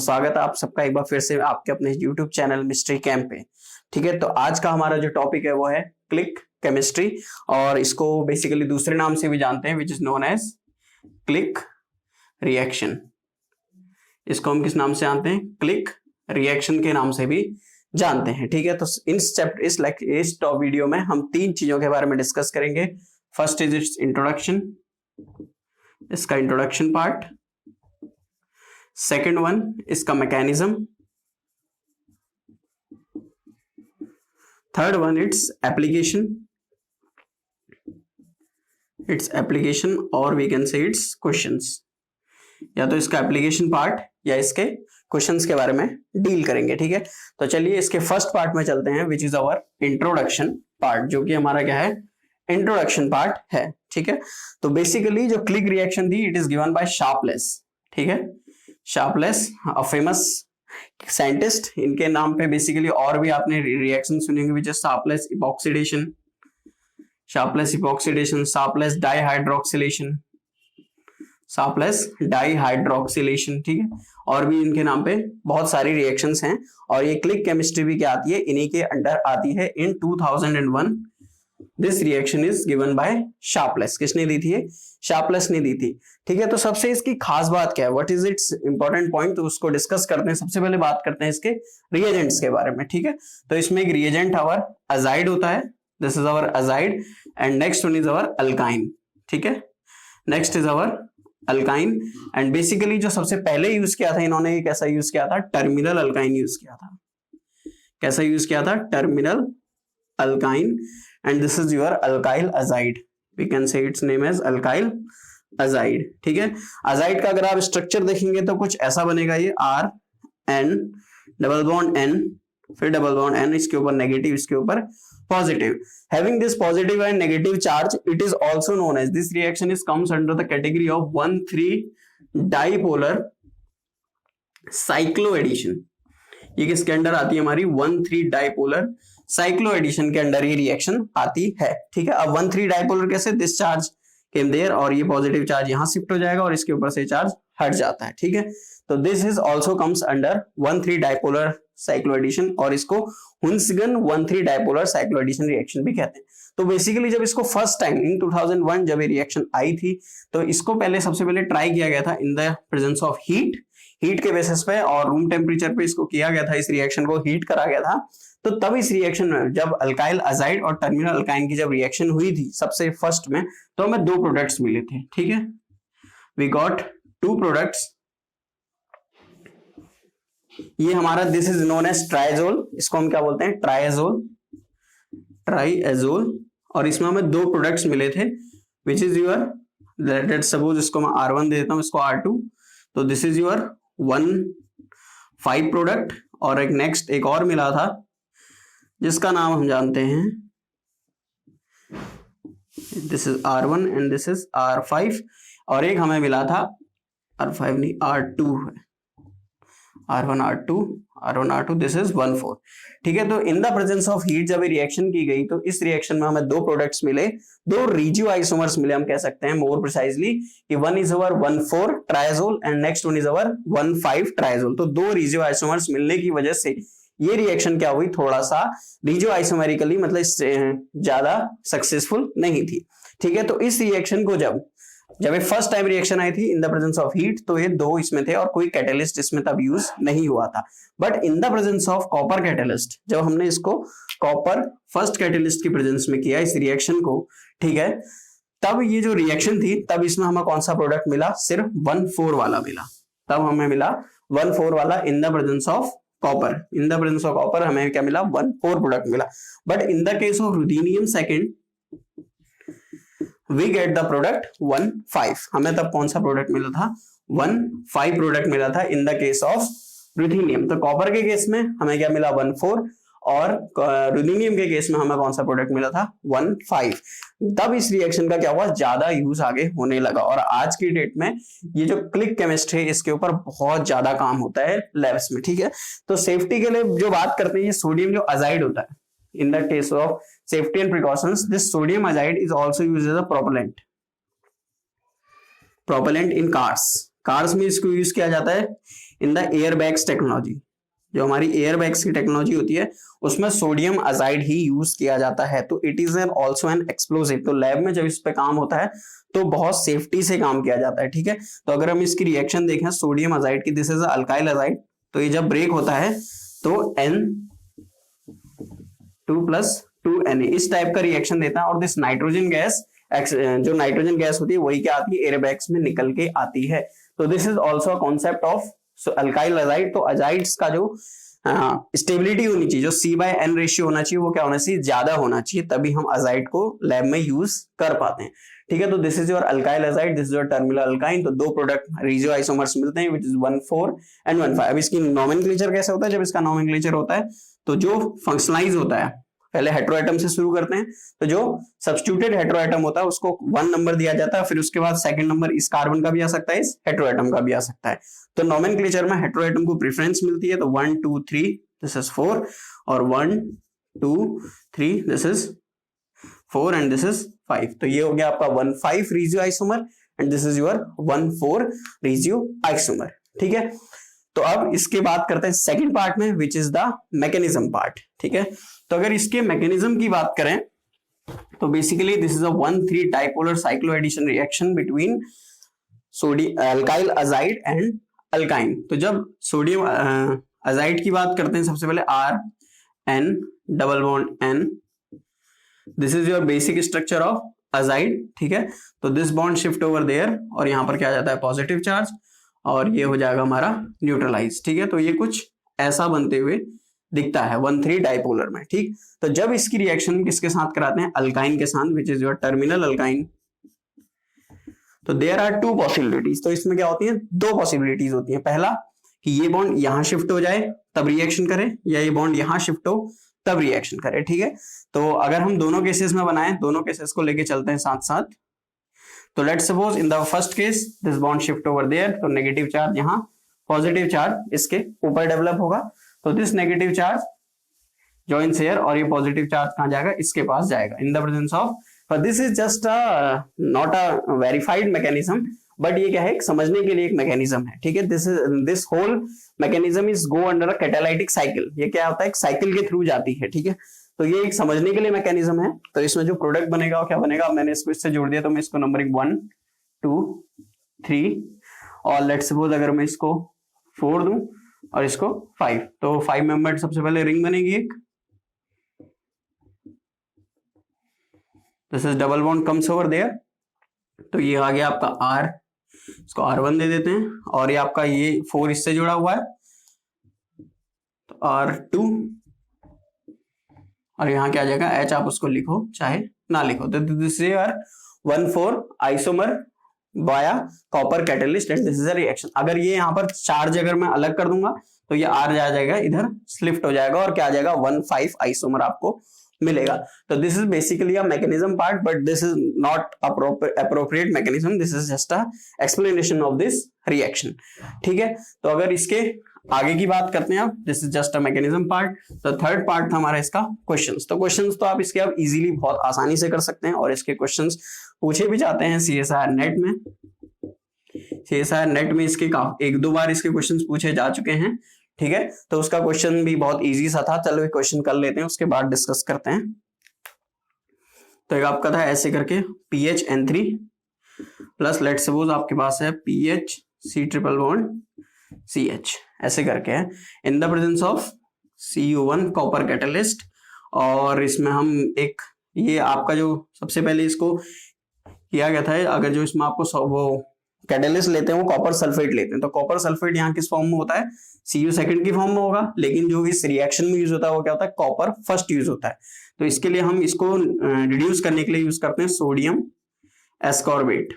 स्वागत है आप सबका एक बार फिर से आपके अपने YouTube चैनल मिस्ट्री कैंप पे। ठीक है, तो आज का हमारा जो टॉपिक है वो है क्लिक केमिस्ट्री, और इसको बेसिकली दूसरे नाम से भी जानते हैं which is known as click reaction. इसको हम किस नाम से जानते हैं? क्लिक रिएक्शन के नाम से भी जानते हैं। ठीक है, तो इस टॉप वीडियो में हम तीन चीजों के बारे में डिस्कस करेंगे। फर्स्ट इज इट्स इंट्रोडक्शन, इसका इंट्रोडक्शन पार्ट। सेकेंड वन इसका mechanism. Third one its application और we can say its questions. या तो इसका एप्लीकेशन पार्ट या इसके क्वेश्चंस के बारे में डील करेंगे। ठीक है, तो चलिए इसके फर्स्ट पार्ट में चलते हैं which is our introduction part, जो कि हमारा क्या है? इंट्रोडक्शन पार्ट है। ठीक है, तो बेसिकली जो क्लिक रिएक्शन थी it is given by Sharpless. ठीक है, शार्पलेस अ फेमस साइंटिस्ट, इनके नाम पे बेसिकली और भी आपने रिएक्शन सुनेंगे which is Sharpless epoxidation, Sharpless डाइहाइड्रोक्सिलेशन। ठीक है, और भी इनके नाम पे बहुत सारी रिएक्शंस हैं, और ये क्लिक केमिस्ट्री भी क्या आती है? इन्हीं के अंडर आती है। इन 2001 this reaction is given by Sharpless. किसने दी थी? शार्पलेस ने दी थी। ठीक है, तो सबसे इसकी खास बात क्या है? What is it's important point, तो उसको डिस्कस करते हैं। सबसे पहले बात करते हैं इसके रिएजेंट्स के बारे में। ठीक है, तो इसमें एक रिएजेंट आवर अजाइड होता है, this is our azide, and next one is our alkyne. ठीक है, next is our alkyne, and basically जो सबसे पहले यूज किया था इन्होंने, कैसा यूज किया था? टर्मिनल अल्काइन यूज किया था। कैसा यूज किया था? Terminal alkyne, and this is your alkyl azide. We can say its name as alkyl azide. ठीक है, अजाइड का अगर आप स्ट्रक्चर देखेंगे तो कुछ ऐसा बनेगा, ये R N double bond N, फिर डबल बॉन्ड N, इसके ऊपर नेगेटिव, इसके ऊपर positive. Having this positive and negative charge, it is also known as, this reaction is comes under the category of 1,3 dipolar cycloaddition। ये किसके under आती है? हमारी 1,3 डाइपोलर साइक्लोएडिशन के अंडर ये रिएक्शन आती है। ठीक है, अब 1,3 डाइपोलर कैसे? दिस चार्ज केम देयर, और ये पॉजिटिव चार्ज यहां शिफ्ट हो जाएगा और इसके ऊपर से चार्ज हट जाता है। ठीक है, तो this is also comes under 1,3 dipolar cycloaddition, और इसको हुंसगन 1,3 डाइपोलर साइक्लोएडिशन रिएक्शन भी कहते हैं। तो बेसिकली जब इसको फर्स्ट टाइम इन 2001 जब ये रिएक्शन आई थी, तो इसको सबसे पहले ट्राई किया गया था इन द प्रेजेंस ऑफ हीट के बेसिस पे, और रूम टेम्परेचर पे इसको किया गया था। इस रिएक्शन को हीट करा गया था। तो तब इस रिएक्शन में जब अल्काइल अजाइड और टर्मिनल अल्काइन की जब रिएक्शन हुई थी सबसे फर्स्ट में, तो हमें दो प्रोडक्ट्स मिले थे। ठीक है, वी गॉट 2 प्रोडक्ट्स। ये हमारा this is known as triazole, इसको हम क्या बोलते हैं? ट्राइएजोल, और इसमें हमें 2 प्रोडक्ट्स मिले थे which is your, let suppose इसको मैं R1 दे देता हूं, इसको R2, तो दिस इज योर 1,5 प्रोडक्ट, और एक नेक्स्ट एक और मिला था जिसका नाम हम जानते हैं, this is R1 and this is R5, और एक हमें मिला था R5 नहीं R2 है, R1 R2 दिस इज 1,4। ठीक है, तो इन द प्रेजेंस ऑफ हीट जब रिएक्शन की गई तो इस रिएक्शन में हमें 2 प्रोडक्ट्स मिले, 2 रेजियो आइसोमर्स मिले। हम कह सकते हैं मोर प्रिसाइजली कि one is our 1,4 triazole and next one is our 1,5 ट्राइजोल। तो 2 रेजियो आइसोमर्स मिलने की वजह से ये रिएक्शन क्या हुई? थोड़ा सा रेजियो आइसोमेरिकली मतलब ज्यादा सक्सेसफुल नहीं थी। ठीक है, तो इस रिएक्शन को जब ये फर्स्ट टाइम रिएक्शन आई थी इन द प्रेजेंस ऑफ हीट, तो ये 2 इसमें थे और कोई कैटेलिस्ट इसमें तब यूज नहीं हुआ था। But in the presence of copper catalyst, जब हमने इसको कॉपर फर्स्ट कैटेलिस्ट की प्रेजेंस में किया इस रिएक्शन को, ठीक है, तब ये जो रिएक्शन थी तब इसमें हमें कौन सा प्रोडक्ट मिला? सिर्फ 1,4 वाला मिला। तब हमें मिला 1,4 वाला इन the presence of copper. In the presence of copper हमें क्या मिला? 1,4 प्रोडक्ट मिला। But in the case of ruthenium second we get the product 1,5। हमें तब कौन सा प्रोडक्ट मिला था? 1,5 प्रोडक्ट मिला था in the case of ruthenium. तो कॉपर के केस में हमें क्या मिला? 1,4, और रुथेनियम के केस में हमें कौन सा प्रोडक्ट मिला था? 1,5। तब इस रिएक्शन का क्या हुआ? ज्यादा यूज आगे होने लगा, और आज की डेट में ये जो क्लिक केमिस्ट्री है इसके ऊपर बहुत ज्यादा काम होता है लैब्स में। ठीक है, तो सेफ्टी के लिए जो बात करते हैं, ये सोडियम जो अजाइड होता है, in the case of safety and precautions, this sodium azide is also used as a propellant in cars में इसको यूज किया जाता है in the air bags technology, जो हमारी एयर बैग्स की टेक्नोलॉजी होती है उसमें सोडियम अजाइड ही यूज किया जाता है। तो it is an also an explosive, तो लैब में जब इस पे काम होता है तो बहुत सेफ्टी से काम किया जाता है, ठीक है। तो अगर हम इसकी रिएक्शन देखें सोडियम अजाइड की, दिस इज अल्काइल अजाइड, तो ये जब ब्रेक होता है तो N2+2Na इस टाइप का रिएक्शन देता है, और दिस नाइट्रोजन गैस, जो नाइट्रोजन गैस होती है वही क्या आती है, एयर बैग्स में निकल के आती है। तो this is also concept of alkyl azide. तो अजाइड्स का जो स्टेबिलिटी होनी चाहिए, जो C/N रेशियो होना चाहिए, वो क्या होना चाहिए, ज्यादा होना चाहिए, तभी हम अजाइड को लैब में यूज कर पाते हैं, ठीक है। तो this is your alkyl azide, this is your terminal alkyne. तो दो प्रोडक्ट रेजियो आइसोमर्स मिलते हैं विच इज 1,4 and 1,5। अब इसकी नोमेनक्लेचर कैसे होता है, जब इसका नोमेनक्लेचर होता है तो जो फंक्शनलाइज होता है, पहले हेटेरोएटम से शुरू करते हैं, तो जो सब्स्टिट्यूटेड हेटेरोएटम होता है उसको 1 नंबर दिया जाता है, फिर उसके बाद सेकंड नंबर इस कार्बन का भी आ सकता है, इस हेटेरोएटम का भी आ सकता है। तो नोमेनक्लेचर में हेटेरोएटम को प्रेफरेंस मिलती है, तो 1 2 3 दिस इज 4, और 1 2 3 this is 4 and this is 5। तो ये हो गया आपका 1,5 regioisomer and this is your 1,4 regioisomer, ठीक है। तो अब इसके बात करते हैं सेकंड पार्ट में, which is the mechanism part, ठीक है। तो अगर इसके मैकेनिज्म की बात करें तो basically this is a 1,3 dipolar cycloaddition reaction between alkyl azide and alkyne. तो जब सोडियम अजाइड की बात करते हैं, सबसे पहले RN double bond N, this is your basic structure of azide, ठीक है। तो this bond shift over there, और यहां पर क्या आ जाता है, पॉजिटिव चार्ज, और ये हो जाएगा हमारा न्यूट्रलाइज, ठीक है। तो ये कुछ ऐसा बनते हुए दिखता है 1,3 डाइपोलर में, ठीक। तो जब इसकी रिएक्शन किसके साथ कराते हैं, अल्काइन के साथ, which is your terminal alkyne. तो देयर आर 2 पॉसिबिलिटीज, तो इसमें क्या होती है, 2 पॉसिबिलिटीज होती है। पहला कि ये बॉन्ड यहां शिफ्ट हो जाए तब रिएक्शन करे, या ये बॉन्ड यहां शिफ्ट हो तब रिएक्शन करे, ठीक है। तो अगर हम दोनों केसेस में बनाएं, दोनों केसेस को लेके चलते हैं साथ साथ। तो let's suppose in the first case this bond shift over there, तो नेगेटिव चार्ज यहाँ, पॉजिटिव चार्ज इसके ऊपर डेवलप होगा, तो this negative charge joins here, और ये पॉजिटिव चार्ज कहां जाएगा, इसके पास जाएगा, in the presence of. But this is just not a verified mechanism, but ये क्या है, एक समझने के लिए एक मैकेनिज्म है, ठीक है। This whole mechanism is go under a catalytic cycle, ये क्या होता है, एक साइकिल के थ्रू जाती है, ठीक है। तो ये एक समझने के लिए मैकेनिज्म है। तो इसमें जो प्रोडक्ट बनेगा वो क्या बनेगा, मैंने इसको इससे जोड़ दिया, तो मैं इसको नंबरिंग 1 2 3, और लेट्स सपोज अगर मैं इसको 4 दूं और इसको 5, तो 5 मेंबर सबसे पहले रिंग बनेगी एक, this is double bond comes over there, तो ये आ गया आपका R, इसको R1 दे देते हैं, और ये आपका ये 4 इससे जुड़ा हुआ है, तो R2, और यहाँ क्या आ जाएगा H, आप उसको लिखो चाहे ना लिखो। तो दिस इज योर 1,4 आइसोमर बाया copper catalyst and this is a reaction. अगर ये यहाँ पर चार्ज अगर मैं अलग कर दूंगा तो ये R आ जाएगा इधर स्लिफ्ट हो जाएगा, और क्या आ जाएगा 1,5 आइसोमर आपको मिलेगा। तो this is basically a mechanism part, but this is not appropriate mechanism, this is just a explanation of this reaction, ठीक है। तो अगर इसके आगे की बात करते हैं, this is just a mechanism part. तो थर्ड पार्ट था हमारा इसका क्वेश्चंस। तो क्वेश्चंस तो आप इसके अब इजीली बहुत आसानी से कर सकते हैं, और इसके क्वेश्चंस पूछे भी जाते हैं CSIR नेट में। CSIR नेट में इसके 1-2 बार इसके क्वेश्चंस पूछे जा चुके हैं, ठीक है। तो उसका क्वेश्चन भी बहुत इजी सा था, चलो एक क्वेश्चन कर लेते हैं, उसके बाद डिस्कस करते हैं। तो एक आपका था ऐसे करके PHN3 प्लस लेट्स सपोज आपके पास है PHC ट्रिपल बॉन्ड CH, ऐसे करके है, इन the presence of Cu1 copper catalyst. और इसमें हम एक ये आपका जो सबसे पहले इसको किया गया था, अगर जो इसमें आपको वो कैटलिस्ट लेते हैं वो कॉपर सल्फेट लेते हैं, तो कॉपर सल्फेट यहाँ किस फॉर्म में होता है, Cu सेकंड की फॉर्म में होगा, लेकिन जो इस रिएक्शन में यूज होता है वो क्या होता है, कॉपर फर्स्ट यूज होता है। तो इसके लिए हम इसको रिड्यूस करने के लिए यूज करते हैं sodium ascorbate,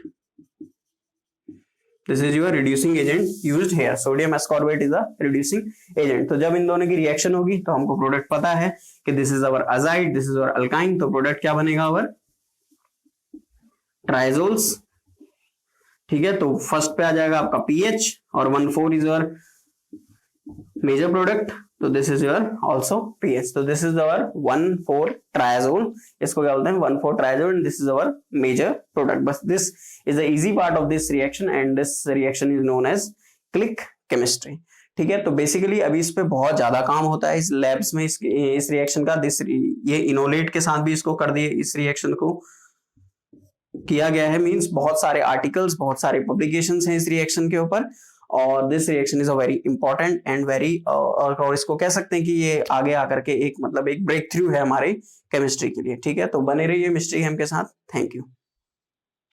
this is your reducing agent used here, sodium ascorbate is a reducing agent. तो जब इन दोनों की रिएक्शन होगी तो हमको प्रोडक्ट पता है कि this is our azide, this is our alkyne, तो प्रोडक्ट क्या बनेगा, अवर ट्राइजोल्स, ठीक है। तो फर्स्ट पे आ जाएगा आपका PH, और 1,4 इज योर मेजर प्रोडक्ट, तो this is your also PH। तो दिस इज अवर 1,4 ट्राइजोल, इसको क्या बोलते हैं 1,4 triazole, and this is our major product. बस this is the easy part of this reaction, and this reaction is known as click chemistry, ठीक है, तो basically अभी इस पे बहुत ज्यादा काम होता है इस लैब्स में, इस रिएक्शन का। ये इनोलेट के साथ भी इसको कर दिए, इस रिएक्शन को किया गया है, मींस बहुत सारे आर्टिकल्स, बहुत सारे पब्लिकेशंस हैं इस रिएक्शन के ऊपर। और this reaction is a very important and very, और इसको कह सकते हैं कि ये आगे आकर के एक मतलब एक ब्रेक थ्रू है हमारे केमिस्ट्री के लिए। ठीक है, तो बने रहिए मिस्ट्री गेम के साथ। Thank you.